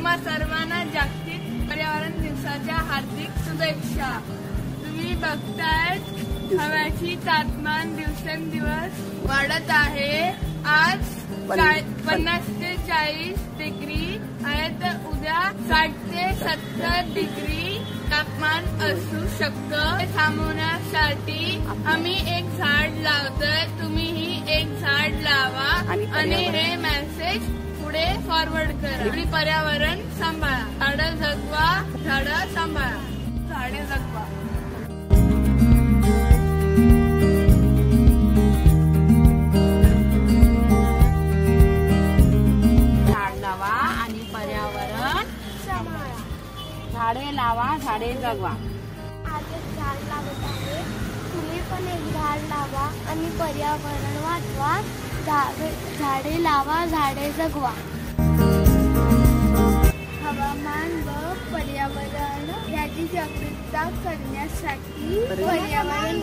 तुम्हा सर्वांना जागतिक पर्यावरण दिवसाच्या हार्दिक शुभेच्छा। तुम्ही बघताय हवेची तापमान दिवसेंदिवस वाढत आहे। आज 50 ते 40 डिग्री आहे तर उद्या 60 ते 70 डिग्री तापमान असू शकतं। थांबवण्यासाठी आम्ही एक झाड लावतोय, तुम्हीही एक झाड लावा आणि हे मेसेज पुढे फॉरवर्ड करा आणि पर्यावरण सांभाळा। झाडं जगवा, झाडं सांभाळा, झाडे जगवा। झाडे लावा, झाडे जगवा। आज एक झाड लावत आहे, तुम्ही पण एक झाड लावा आणि पर्यावरण वाचवा। झाडे लावा, झाडे जगवा। हवामान व पर्यावरण याची जागरूकता करण्यासाठी पर्यावरण